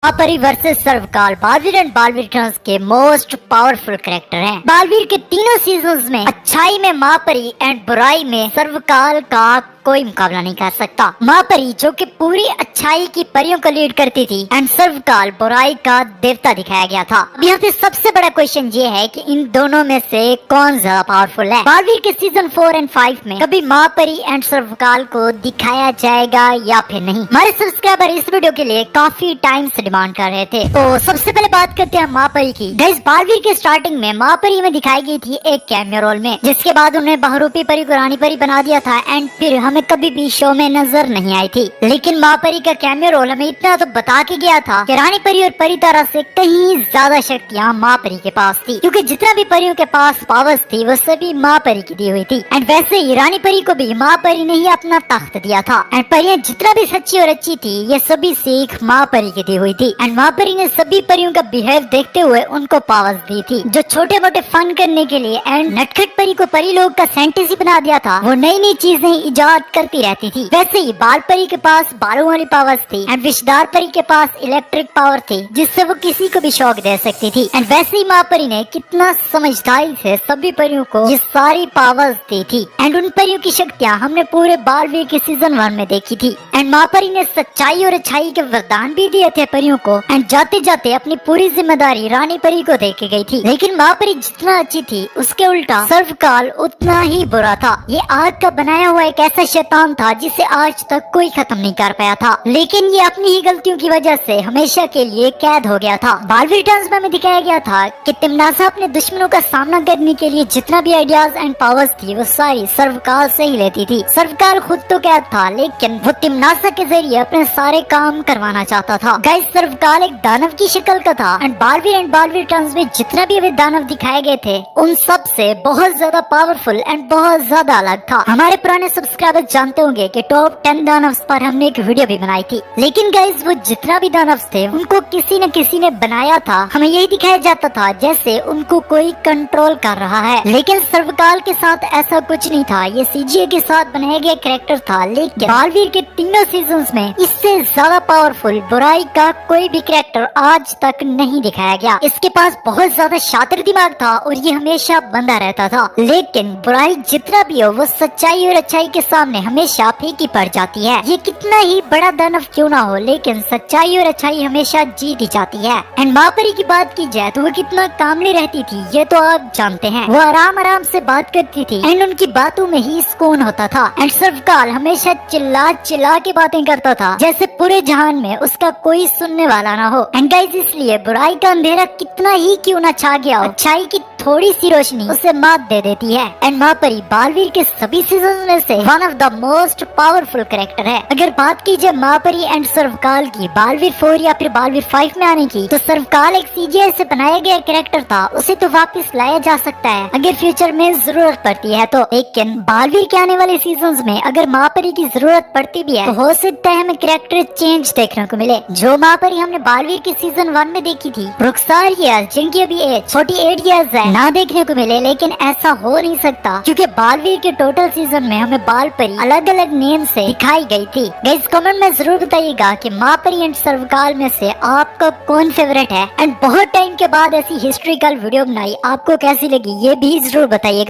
महापरी versus सर्वकाल Baalveer and Baalveer returns के most powerful character हैं। बालवीर के तीनों सीजन्स में अच्छाई में महापरी एंड बुराई में सर्वकाल का कोई मुकाबला नहीं कर सकता। महापरी जो कि पूरी अच्छाई की परियों को लीड करती थी एंड सर्वकाल बुराई का देवता दिखाया गया था। अब यहाँ पे सबसे बड़ा क्वेश्चन ये है कि इन दोनों में से कौन ज्यादा पावरफुल है। बालवीर के सीजन 4 एंड 5 में कभी महापरी एंड सर्वकाल को दिखाया जाएगा या फिर नहीं। हमारे सब्सक्राइबर इस वीडियो के लिए काफी टाइम से डिमांड कर रहे थे। तो सबसे पहले बात करते हैं महापरी की। गाइस, बालवीर के स्टार्टिंग में महापरी में दिखाई गई थी एक कैमियो रोल में, जिसके बाद उन्हें बहुरूपी परी को रानी परी बना दिया था एंड फिर हमें कभी भी शो में नजर नहीं आई थी। लेकिन महापरी का कैमियो रोल हमें इतना तो बता के गया था कि रानी परी और परी तारा से कहीं ज्यादा शक्तियाँ महापरी के पास थी, क्योंकि जितना भी परियों के पास पावर्स थी वो सभी महापरी की दी हुई थी। एंड वैसे ही रानी परी को भी महापरी ने ही अपना तख्त दिया था एंड परियां जितना भी सच्ची और अच्छी थी ये सभी सीख महापरी की दी हुई थी। एंड महापरी ने सभी परियों का बिहेव देखते हुए उनको पावर्स दी थी, जो छोटे मोटे फन करने के लिए एंड नटखट परी को परी लोग का सेंटेंस ही बना दिया था। वो नई नई चीजें इजाद करती रहती थी। वैसे ही बाल परी के पास बालों वाली पावर्स थी एंड विषधार परी के पास इलेक्ट्रिक पावर थी, जिससे वो किसी को भी शॉक दे सकती थी। एंड वैसे ही महापरी ने कितना समझदारी से सभी परियों को ये सारी पावर्स दी थी एंड उन परियों की शक्तियाँ हमने पूरे बालवीर के सीजन 1 में देखी थी। एंड महापरी ने सच्चाई और अच्छाई के वरदान भी दिए थे परियों को एंड जाते जाते अपनी पूरी जिम्मेदारी रानी परी को दे के गई थी। लेकिन महापरी जितना अच्छी थी उसके उल्टा सर्वकाल उतना ही बुरा था। ये आग का बनाया हुआ एक ऐसा शैतान था जिसे आज तक कोई खत्म नहीं कर पाया था, लेकिन ये अपनी ही गलतियों की वजह से हमेशा के लिए कैद हो गया था। बालवीर रिटर्न्स में हमें दिखाया गया था कि तिमनासा अपने दुश्मनों का सामना करने के लिए जितना भी आइडियाज एंड पावर्स थी वो सारी सर्वकाल से ही लेती थी। सर्वकाल खुद तो कैद था, लेकिन वो तिमनासा के जरिए अपने सारे काम करवाना चाहता था। गाइस, सर्वकाल एक दानव की शक्ल का था एंड बालवीर रिटर्न्स में जितना भी वे दानव दिखाए गए थे उन सब से बहुत ज्यादा पावरफुल एंड बहुत ज्यादा अलग था। हमारे पुराने सब्सक्राइबर जानते होंगे कि टॉप 10 दानव पर हमने एक वीडियो भी बनाई थी। लेकिन गाइस, वो जितना भी दानव थे उनको किसी न किसी ने बनाया था। हमें यही दिखाया जाता था जैसे उनको कोई कंट्रोल कर रहा है, लेकिन सर्वकाल के साथ ऐसा कुछ नहीं था। ये सीजीए के साथ बनाया गया कैरेक्टर था। लेकिन बालवीर के तीनों सीजन्स में इससे ज्यादा पावरफुल बुराई का कोई भी कैरेक्टर आज तक नहीं दिखाया गया। इसके पास बहुत ज्यादा शातिर दिमाग था और ये हमेशा बंधा रहता था। लेकिन बुराई जितना भी हो वो सच्चाई और अच्छाई के सामने हमेशा फीकी पड़ जाती है। ये कितना ही बड़ा दानव क्यों ना हो, लेकिन सच्चाई और अच्छाई हमेशा जीत ही जाती है। एंड महापरी की बात की जाए तो वो कितना कामली रहती थी ये तो आप जानते हैं। वो आराम आराम से बात करती थी एंड उनकी बातों में ही सुकून होता था। एंड सर्वकाल हमेशा चिल्ला चिल्ला के बातें करता था जैसे पूरे जहान में उसका कोई सुनने वाला ना हो। एंड गाइस, इसलिए बुराई का अंधेरा कितना ही क्यों ना छा गया हो, अच्छाई की थोड़ी सी रोशनी उसे मात दे देती है। एंड महापरी बालवीर के सभी सीजन में से one of the most powerful character है। अगर बात की जाए महापरी एंड सर्वकाल की बालवीर 4 या फिर बालवीर 5 में आने की, तो सर्वकाल एक सीजीआई से बनाया गया कैरेक्टर था। उसे तो वापस लाया जा सकता है अगर फ्यूचर में जरूरत पड़ती है तो। लेकिन बालवीर के आने वाले सीजन में अगर महापरी की जरूरत पड़ती भी है तो हो सकता है हमें कैरेक्टर चेंज देखने को मिले। जो महापरी हमने बालवीर के सीजन 1 में देखी थी रुखसार ईयर्स, जिनकी अभी एज 48 ईयर्स है, ना देखने को मिले। लेकिन ऐसा हो नहीं सकता क्योंकि बालवीर के टोटल सीजन में हमें बाल परी अलग अलग नेम से दिखाई गई थी। गाइस, कमेंट में जरूर बताइएगा कि महापरी एंड सर्वकाल में से आपका कौन फेवरेट है। एंड बहुत टाइम के बाद ऐसी हिस्ट्रिकल वीडियो बनाई आपको कैसी लगी ये भी जरूर बताइएगा।